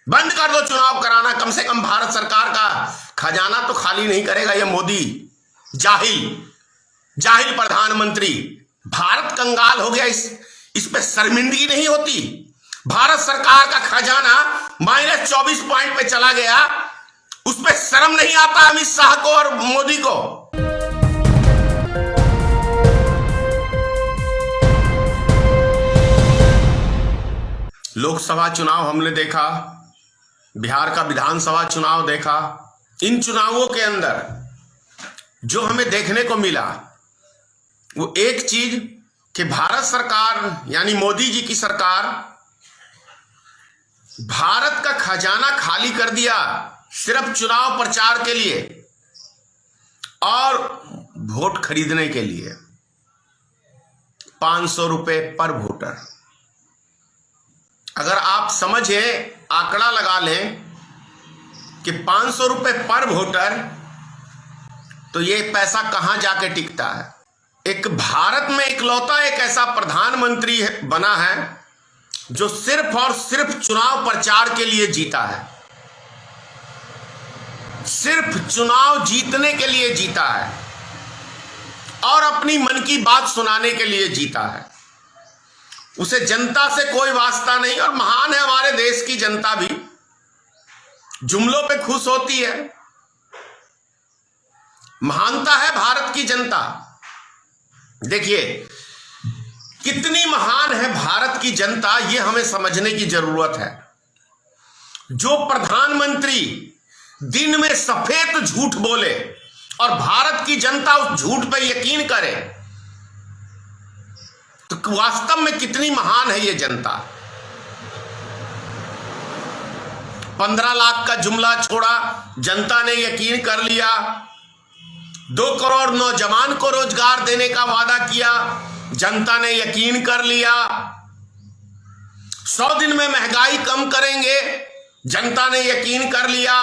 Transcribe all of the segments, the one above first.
बंद कर दो चुनाव कराना। कम से कम भारत सरकार का खजाना तो खाली नहीं करेगा ये मोदी, जाहिल प्रधानमंत्री। भारत कंगाल हो गया, इस पे शर्मिंदगी नहीं होती? भारत सरकार का खजाना -24 पॉइंट पे चला गया, उस पे शर्म नहीं आता अमित शाह को और मोदी को? लोकसभा चुनाव हमने देखा, बिहार का विधानसभा चुनाव देखा। इन चुनावों के अंदर जो हमें देखने को मिला वो एक चीज कि भारत सरकार यानी मोदी जी की सरकार भारत का खजाना खाली कर दिया सिर्फ चुनाव प्रचार के लिए और वोट खरीदने के लिए। 500 रुपए पर वोटर। अगर आप समझे, आंकड़ा लगा लें कि 500 रुपए पर वोटर, तो ये पैसा कहां जाके टिकता है? एक भारत में इकलौता एक ऐसा प्रधानमंत्री बना है जो सिर्फ और सिर्फ चुनाव प्रचार के लिए जीता है, सिर्फ चुनाव जीतने के लिए जीता है और अपनी मन की बात सुनाने के लिए जीता है। उसे जनता से कोई वास्ता नहीं। और महान है हमारे देश की जनता भी, जुमलों पे खुश होती है। महानता है भारत की जनता। देखिए कितनी महान है भारत की जनता, ये हमें समझने की जरूरत है। जो प्रधानमंत्री दिन में सफेद झूठ बोले और भारत की जनता उस झूठ पे यकीन करे, तो वास्तव में कितनी महान है ये जनता। 15 लाख का जुमला छोड़ा, जनता ने यकीन कर लिया। 2 करोड़ नौजवान को रोजगार देने का वादा किया, जनता ने यकीन कर लिया। 100 दिन में महंगाई कम करेंगे, जनता ने यकीन कर लिया।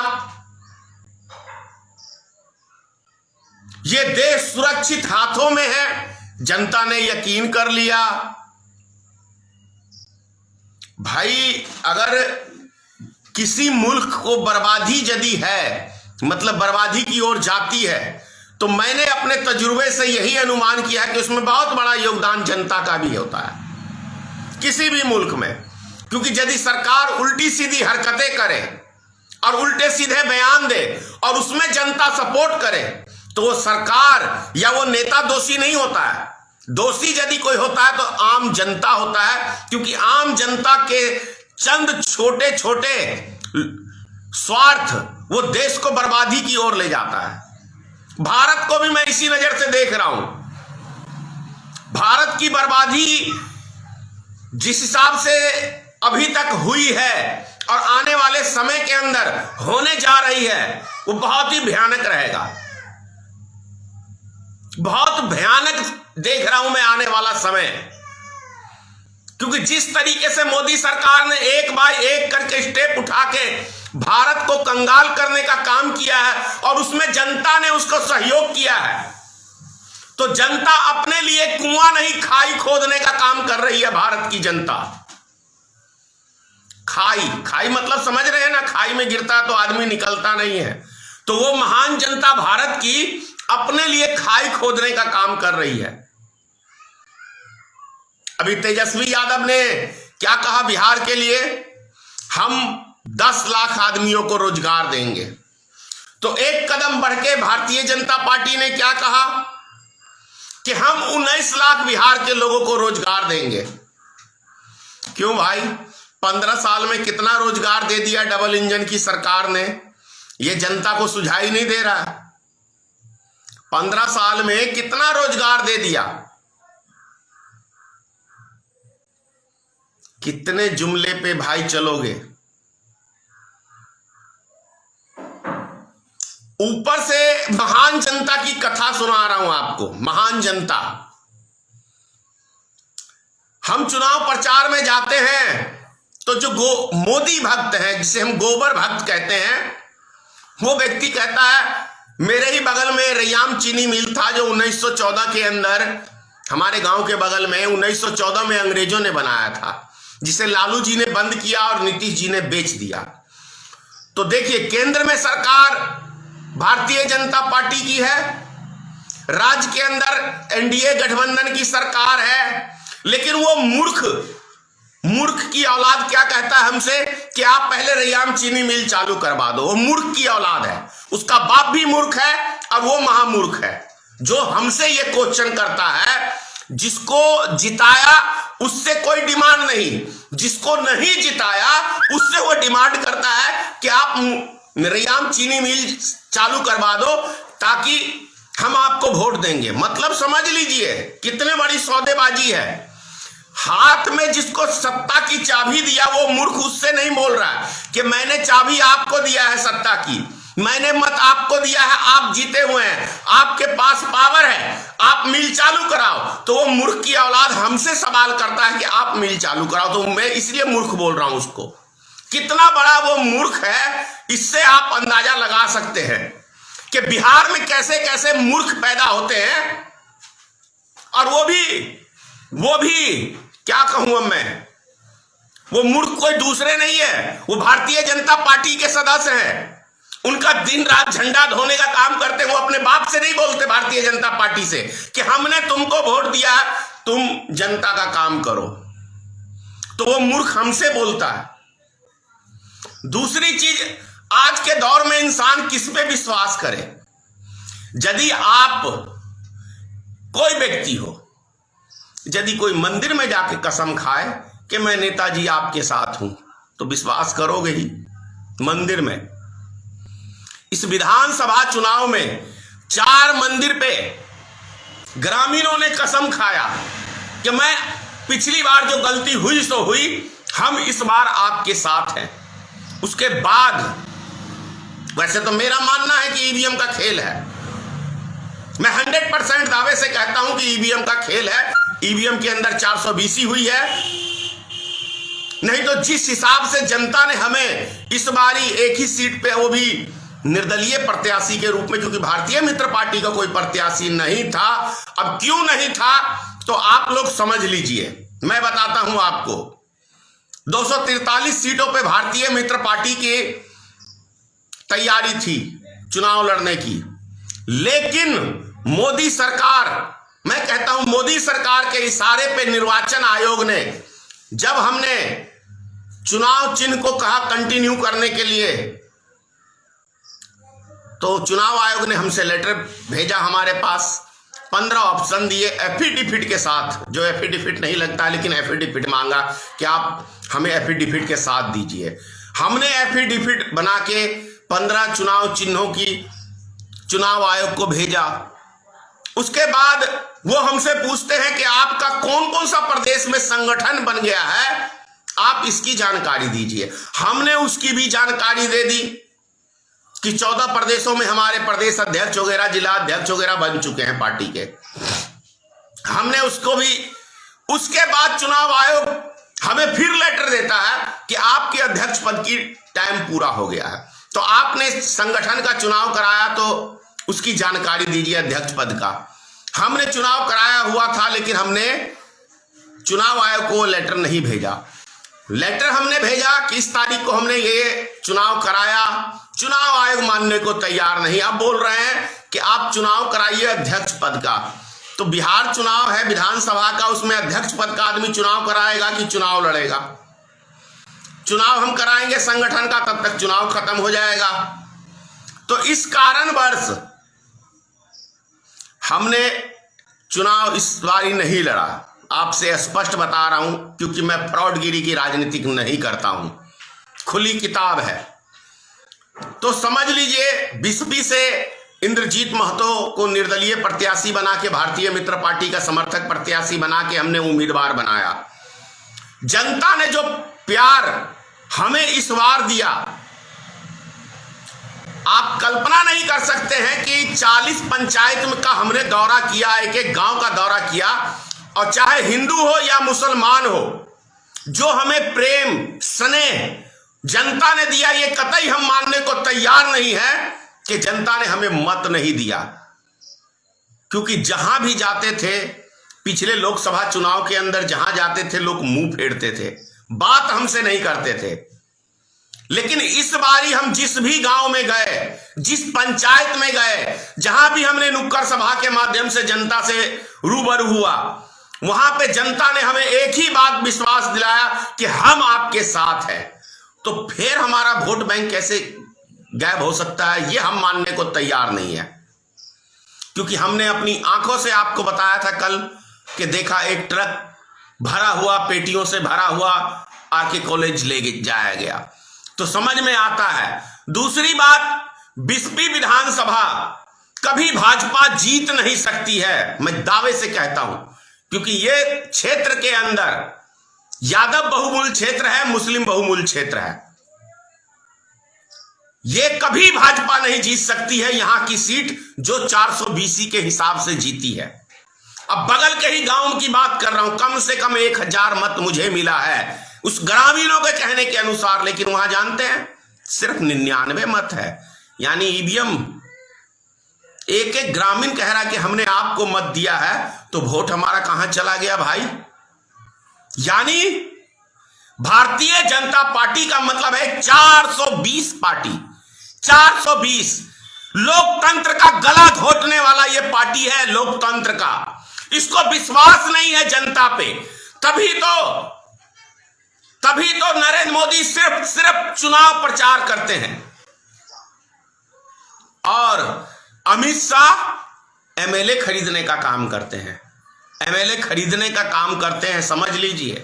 ये देश सुरक्षित हाथों में है, जनता ने यकीन कर लिया। भाई अगर किसी मुल्क को बर्बादी यदि है, मतलब बर्बादी की ओर जाती है, तो मैंने अपने तजुर्बे से यही अनुमान किया कि उसमें बहुत बड़ा योगदान जनता का भी होता है किसी भी मुल्क में। क्योंकि यदि सरकार उल्टी सीधी हरकतें करे और उल्टे सीधे बयान दे और उसमें जनता सपोर्ट करे, तो वो सरकार या वो नेता दोषी नहीं होता है। दोषी यदि कोई होता है तो आम जनता होता है, क्योंकि आम जनता के चंद छोटे छोटे स्वार्थ वो देश को बर्बादी की ओर ले जाता है। भारत को भी मैं इसी नजर से देख रहा हूं। भारत की बर्बादी जिस हिसाब से अभी तक हुई है और आने वाले समय के अंदर होने जा रही है, वो बहुत ही भयानक रहेगा। बहुत भयानक देख रहा हूं मैं आने वाला समय। क्योंकि जिस तरीके से मोदी सरकार ने एक बाय एक करके स्टेप उठा के भारत को कंगाल करने का काम किया है और उसमें जनता ने उसको सहयोग किया है, तो जनता अपने लिए कुआं नहीं खाई खोदने का काम कर रही है। भारत की जनता खाई मतलब समझ रहे हैं ना, खाई में गिरता तो आदमी निकलता नहीं है। तो वो महान जनता भारत की अपने लिए खाई खोदने का काम कर रही है। अभी तेजस्वी यादव ने क्या कहा बिहार के लिए? हम 10 लाख आदमियों को रोजगार देंगे। तो एक कदम बढ़ के भारतीय जनता पार्टी ने क्या कहा कि हम 19 लाख बिहार के लोगों को रोजगार देंगे। क्यों भाई? 15 साल में कितना रोजगार दे दिया डबल इंजन की सरकार ने? ये जनता को सुझाई नहीं दे रहा है। 15 साल में कितना रोजगार दे दिया? कितने जुमले पे भाई चलोगे? ऊपर से महान जनता की कथा सुना रहा हूं आपको। महान जनता, हम चुनाव प्रचार में जाते हैं तो जो मोदी भक्त है, जिसे हम गोबर भक्त कहते हैं, वो व्यक्ति कहता है मेरे ही बगल में रैयाम चीनी मिल था जो 1914 के अंदर हमारे गांव के बगल में 1914 में अंग्रेजों ने बनाया था, जिसे लालू जी ने बंद किया और नीतीश जी ने बेच दिया। तो देखिए, केंद्र में सरकार भारतीय जनता पार्टी की है, राज्य के अंदर एनडीए गठबंधन की सरकार है, लेकिन वो मूर्ख की औलाद क्या कहता है हमसे कि आप पहले रैयाम चीनी मिल चालू करवा दो। वो मूर्ख की औलाद है, उसका बाप भी मूर्ख है और वो महामूर्ख है जो हमसे ये क्वेश्चन करता है। जिसको जिताया उससे कोई डिमांड नहीं, जिसको नहीं जिताया उससे वो डिमांड करता है कि आप रैयाम चीनी मिल चालू करवा दो ताकि हम आपको वोट देंगे। मतलब समझ लीजिए कितने बड़ी सौदेबाजी है। हाथ में जिसको सत्ता की चाबी दिया वो मूर्ख उससे नहीं बोल रहा है कि मैंने चाबी आपको दिया है सत्ता की, मैंने मत आपको दिया है, आप जीते हुए हैं, आपके पास पावर है, आप मिल चालू कराओ। तो वो मूर्ख की औलाद हमसे सवाल करता है कि आप मिल चालू कराओ, तो मैं इसलिए मूर्ख बोल रहा हूं उसको। कितना बड़ा वो मूर्ख है इससे आप अंदाजा लगा सकते हैं कि बिहार में कैसे कैसे मूर्ख पैदा होते हैं। और वो भी क्या कहूं अब मैं, वो मूर्ख कोई दूसरे नहीं है, वो भारतीय जनता पार्टी के सदस्य हैं। उनका दिन रात झंडा ढोने का काम करते हैं। वो अपने बाप से नहीं बोलते भारतीय जनता पार्टी से कि हमने तुमको वोट दिया, तुम जनता का काम करो। तो वो मूर्ख हमसे बोलता है। दूसरी चीज, आज के दौर में इंसान किस पे विश्वास करे? यदि आप कोई व्यक्ति हो, यदि कोई मंदिर में जाके कसम खाए कि मैं नेताजी आपके साथ हूं, तो विश्वास करोगे ही। मंदिर में इस विधानसभा चुनाव में 4 मंदिर पे ग्रामीणों ने कसम खाया कि मैं पिछली बार जो गलती हुई सो हुई, हम इस बार आपके साथ हैं। उसके बाद वैसे तो मेरा मानना है कि ईवीएम का खेल है। मैं 100% दावे से कहता हूं कि ईवीएम का खेल है। ईवीएम के अंदर 420 ही हुई है। नहीं तो जिस हिसाब से जनता ने हमें इस बारी एक ही सीट पे, वो भी निर्दलीय प्रत्याशी के रूप में, क्योंकि भारतीय मित्र पार्टी का कोई प्रत्याशी नहीं था। अब क्यों नहीं था तो आप लोग समझ लीजिए, मैं बताता हूं आपको। 243 सीटों पे भारतीय मित्र पार्टी की तैयारी थी चुनाव लड़ने की, लेकिन मोदी सरकार, मैं कहता हूं मोदी सरकार के इशारे पे निर्वाचन आयोग ने, जब हमने चुनाव चिन्ह को कहा कंटिन्यू करने के लिए, तो चुनाव आयोग ने हमसे लेटर भेजा हमारे पास, 15 ऑप्शन दिए एफिडेविट के साथ, जो एफिडेविट नहीं लगता लेकिन एफिडेविट मांगा कि आप हमें एफिडेविट के साथ दीजिए। हमने एफिडेविट बना के 15 चुनाव चिन्हों की चुनाव आयोग को भेजा। उसके बाद वो हमसे पूछते हैं कि आपका कौन कौन सा प्रदेश में संगठन बन गया है, आप इसकी जानकारी दीजिए। हमने उसकी भी जानकारी दे दी कि 14 प्रदेशों में हमारे प्रदेश अध्यक्ष वगैरह, जिला अध्यक्ष वगैरह बन चुके हैं पार्टी के। हमने उसको भी, उसके बाद चुनाव आयोग हमें फिर लेटर देता है कि आपके अध्यक्ष पद की टाइम पूरा हो गया है, तो आपने संगठन का चुनाव कराया तो उसकी जानकारी दीजिए अध्यक्ष पद का। हमने चुनाव कराया हुआ था, लेकिन हमने चुनाव आयोग को लेटर नहीं भेजा। लेटर हमने भेजा कि इस तारीख को हमने ये चुनाव कराया, चुनाव आयोग मानने को तैयार नहीं। अब बोल रहे हैं कि आप चुनाव कराइए अध्यक्ष पद का। तो बिहार चुनाव है विधानसभा का, उसमें अध्यक्ष पद का आदमी चुनाव कराएगा कि चुनाव लड़ेगा? चुनाव हम कराएंगे संगठन का, तब तक चुनाव खत्म हो जाएगा। तो इस कारणवश हमने चुनाव इस बार नहीं लड़ा। आपसे स्पष्ट बता रहा हूं, क्योंकि मैं फ्रॉडगिरी की राजनीति नहीं करता हूं, खुली किताब है। तो समझ लीजिए 20 से इंद्रजीत महतो को निर्दलीय प्रत्याशी बना के, भारतीय मित्र पार्टी का समर्थक प्रत्याशी बना के हमने उम्मीदवार बनाया। जनता ने जो प्यार हमें इस बार दिया, आप कल्पना नहीं कर सकते हैं कि 40 पंचायत में का हमने दौरा किया, एक एक गांव का दौरा किया, और चाहे हिंदू हो या मुसलमान हो, जो हमें प्रेम स्नेह जनता ने दिया, ये कतई हम मानने को तैयार नहीं है कि जनता ने हमें मत नहीं दिया। क्योंकि जहां भी जाते थे, पिछले लोकसभा चुनाव के अंदर जहां जाते थे, लोग मुंह फेरते थे, बात हमसे नहीं करते थे। लेकिन इस बारी हम जिस भी गांव में गए, जिस पंचायत में गए, जहां भी हमने नुक्कड़ सभा के माध्यम से जनता से रूबरू हुआ, वहां पे जनता ने हमें एक ही बात विश्वास दिलाया कि हम आपके साथ हैं। तो फिर हमारा वोट बैंक कैसे गायब हो सकता है, ये हम मानने को तैयार नहीं है। क्योंकि हमने अपनी आंखों से आपको बताया था कल कि देखा एक ट्रक भरा हुआ, पेटियों से भरा हुआ आके कॉलेज ले जाया गया, तो समझ में आता है। दूसरी बात, बिस्पी विधानसभा कभी भाजपा जीत नहीं सकती है, मैं दावे से कहता हूं, क्योंकि ये क्षेत्र के अंदर यादव बहुमूल क्षेत्र है, मुस्लिम बहुमूल क्षेत्र है। ये कभी भाजपा नहीं जीत सकती है यहां की सीट जो 420 के हिसाब से जीती है। अब बगल के ही गांव की बात कर रहा हूं, कम से कम 1000 मत मुझे मिला है उस ग्रामीणों के कहने के अनुसार, लेकिन वहां जानते हैं सिर्फ 99 मत है। यानी ईवीएम, एक ग्रामीण कह रहा कि हमने आपको मत दिया है, तो वोट हमारा कहां चला गया भाई। यानी भारतीय जनता पार्टी का मतलब है 420 पार्टी, 420 लोकतंत्र का गला घोटने वाला ये पार्टी है, लोकतंत्र का। इसको विश्वास नहीं है जनता पे, तभी तो नरेंद्र मोदी सिर्फ चुनाव प्रचार करते हैं और अमित शाह एमएलए खरीदने का काम करते हैं, एमएलए खरीदने का काम करते हैं। समझ लीजिए,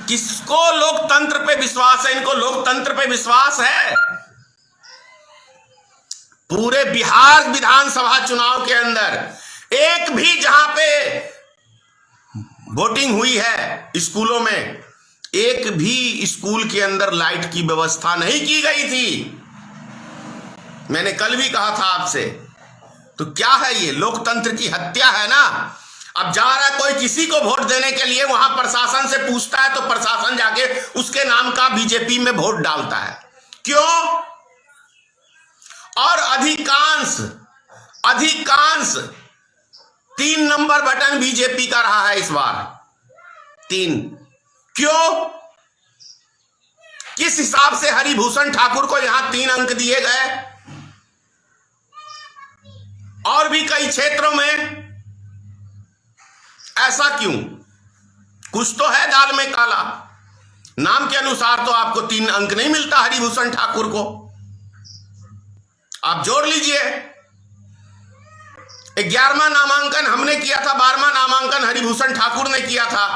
किसको लोकतंत्र पे विश्वास है? इनको लोकतंत्र पे विश्वास है। पूरे बिहार विधानसभा चुनाव के अंदर एक भी जहां पे वोटिंग हुई है स्कूलों में, एक भी स्कूल के अंदर लाइट की व्यवस्था नहीं की गई थी। मैंने कल भी कहा था आपसे। तो क्या है ये? लोकतंत्र की हत्या है ना। अब जा रहा है कोई किसी को वोट देने के लिए, वहां प्रशासन से पूछता है तो प्रशासन जाके उसके नाम का बीजेपी में वोट डालता है। क्यों? और अधिकांश 3 नंबर बटन बीजेपी का रहा है इस बार, 3। क्यों? किस हिसाब से हरिभूषण ठाकुर को यहां 3 अंक दिए गए? और भी कई क्षेत्रों में ऐसा क्यों? कुछ तो है दाल में काला। नाम के अनुसार तो आपको 3 अंक नहीं मिलता हरिभूषण ठाकुर को। आप जोड़ लीजिए, 11वां नामांकन हमने किया था, 12वां नामांकन हरिभूषण ठाकुर ने किया था।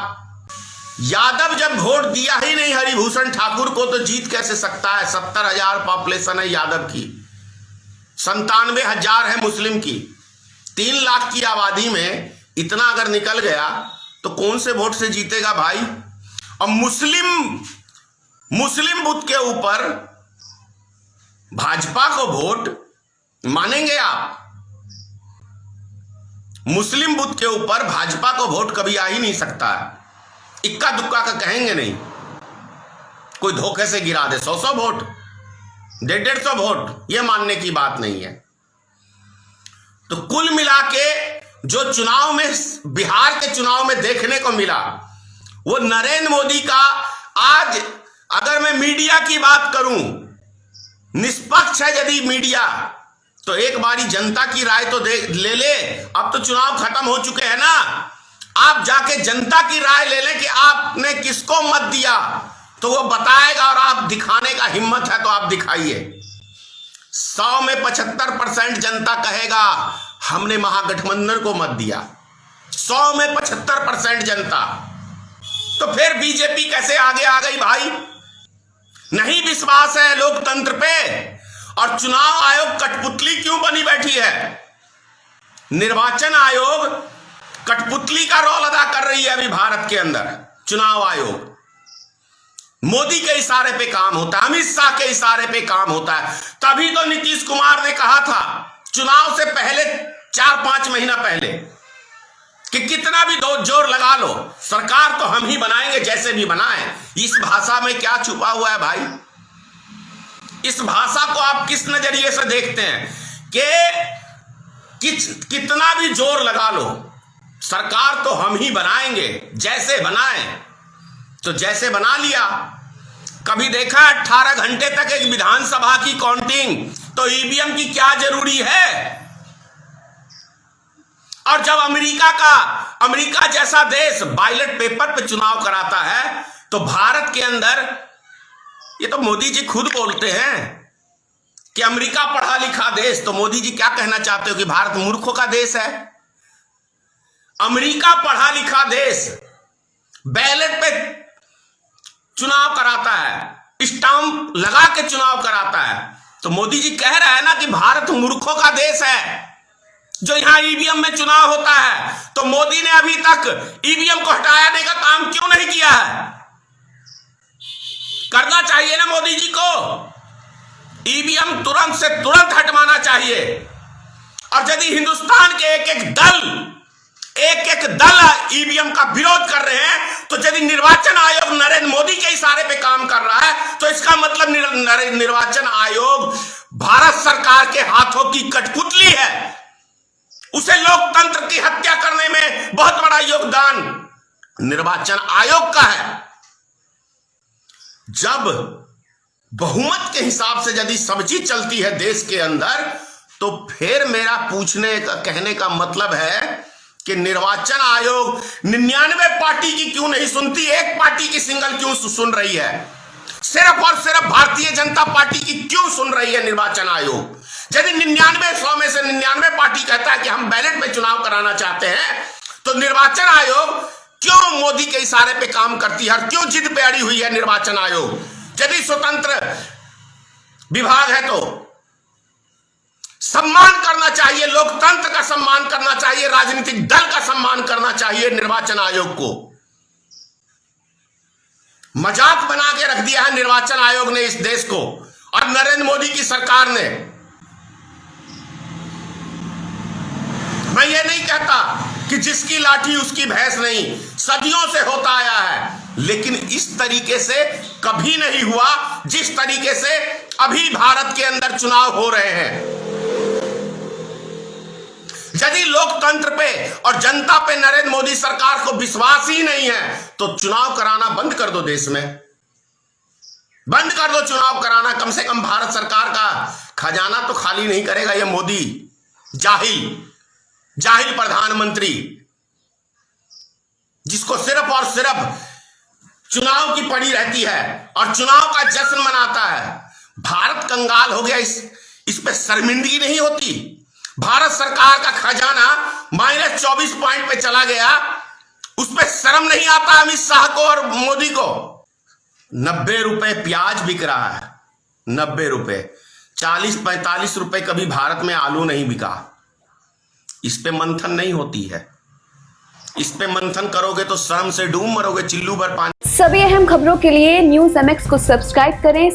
यादव जब वोट दिया ही नहीं हरिभूषण ठाकुर को, तो जीत कैसे सकता है? 70,000 पॉपुलेशन है यादव की, 97,000 है मुस्लिम की। 3 लाख की आबादी में इतना अगर निकल गया तो कौन से वोट से जीतेगा भाई? और मुस्लिम बुथ के ऊपर भाजपा को वोट मानेंगे आप? मुस्लिम बुथ के ऊपर भाजपा को वोट कभी आ ही नहीं सकता है। इक्का दुक्का का कहेंगे नहीं, कोई धोखे से गिरा दे 100 वोट, 150 वोट, यह मानने की बात नहीं है। तो कुल मिला के जो चुनाव में, बिहार के चुनाव में देखने को मिला, वो नरेंद्र मोदी का, आज अगर मैं मीडिया की बात करूं, निष्पक्ष है यदि मीडिया, तो एक बारी जनता की राय तो ले ले। अब तो चुनाव खत्म हो चुके हैं ना, आप जाके जनता की राय ले लें कि आपने किसको मत दिया, तो वो बताएगा। और आप दिखाने का हिम्मत है तो आप दिखाइए। 100 में 75% जनता कहेगा हमने महागठबंधन को मत दिया, 100 में 75% जनता। तो फिर बीजेपी कैसे आगे आ गई भाई? नहीं विश्वास है लोकतंत्र पे। और चुनाव आयोग कठपुतली क्यों बनी बैठी है? निर्वाचन आयोग कठपुतली का रोल अदा कर रही है अभी भारत के अंदर। चुनाव आयोग मोदी के इशारे पे काम होता है, अमित शाह के इशारे पे काम होता है। तभी तो नीतीश कुमार ने कहा था चुनाव से पहले, 4-5 महीना पहले, कि कितना भी जोर लगा लो, सरकार तो हम ही बनाएंगे जैसे भी बनाएं। इस भाषा में क्या छुपा हुआ है भाई? इस भाषा को आप किस नजरिए से देखते हैं कि कितना भी जोर लगा लो, सरकार तो हम ही बनाएंगे, जैसे बनाएं। तो जैसे बना लिया, कभी देखा 18 घंटे तक एक विधानसभा की काउंटिंग? तो ईवीएम की क्या जरूरी है? और जब अमेरिका जैसा देश बैलेट पेपर पे चुनाव कराता है, तो भारत के अंदर, ये तो मोदी जी खुद बोलते हैं कि अमेरिका पढ़ा लिखा देश, तो मोदी जी क्या कहना चाहते हो कि भारत मूर्खों का देश है? अमेरिका पढ़ा लिखा देश बैलेट पे चुनाव कराता है, स्टाम्प लगा के चुनाव कराता है, तो मोदी जी कह रहे हैं ना कि भारत मूर्खों का देश है जो यहां ईवीएम में चुनाव होता है। तो मोदी ने अभी तक ईवीएम को हटाने का काम क्यों नहीं किया है? करना चाहिए ना मोदी जी को। ईवीएम तुरंत से तुरंत हटवाना चाहिए। और यदि हिंदुस्तान के एक एक दल ईवीएम का विरोध कर रहे हैं, तो यदि निर्वाचन आयोग नरेंद्र मोदी के इशारे पे काम कर रहा है, तो इसका मतलब निर्वाचन आयोग भारत सरकार के हाथों की कठपुतली है। उसे लोकतंत्र की हत्या करने में बहुत बड़ा योगदान निर्वाचन आयोग का है। जब बहुमत के हिसाब से यदि सब चीज चलती है देश के अंदर, तो फिर मेरा कहने का मतलब है कि निर्वाचन आयोग 99 पार्टी की क्यों नहीं सुनती, एक पार्टी की सिंगल क्यों सुन रही है? सिर्फ और सिर्फ भारतीय जनता पार्टी की क्यों सुन रही है निर्वाचन आयोग? यदि 99 में से 99 पार्टी कहता है कि हम बैलेट में चुनाव कराना चाहते हैं, तो निर्वाचन आयोग क्यों मोदी के इशारे पे काम करती है? क्यों जिद पे अड़ी हुई है निर्वाचन आयोग? यदि स्वतंत्र विभाग है तो सम्मान करना चाहिए, लोकतंत्र का सम्मान करना चाहिए, राजनीतिक दल का सम्मान करना चाहिए। निर्वाचन आयोग को मजाक बना के रख दिया है निर्वाचन आयोग ने इस देश को, और नरेंद्र मोदी की सरकार ने। मैं ये नहीं कहता कि जिसकी लाठी उसकी भैंस नहीं, सदियों से होता आया है, लेकिन इस तरीके से कभी नहीं हुआ जिस तरीके से अभी भारत के अंदर चुनाव हो रहे हैं। यदि लोकतंत्र पे और जनता पे नरेंद्र मोदी सरकार को विश्वास ही नहीं है, तो चुनाव कराना बंद कर दो। देश में बंद कर दो चुनाव कराना। कम से कम भारत सरकार का खजाना तो खाली नहीं करेगा ये मोदी, जाहिल प्रधानमंत्री, जिसको सिर्फ और सिर्फ चुनाव की पड़ी रहती है और चुनाव का जश्न मनाता है। भारत कंगाल हो गया, इस पे शर्मिंदगी नहीं होती। भारत सरकार का खजाना -24 पॉइंट पे चला गया, उस पर शर्म नहीं आता अमित शाह को और मोदी को। 90 रुपए प्याज बिक रहा है, 90 रुपए, 40-45 रुपए कभी भारत में आलू नहीं बिका। इस पे मंथन नहीं होती है। इस पे मंथन करोगे तो शर्म से डूब मरोगे, चिल्लू भर पानी। सभी अहम खबरों के लिए न्यूज़ MX को सब्सक्राइब करें,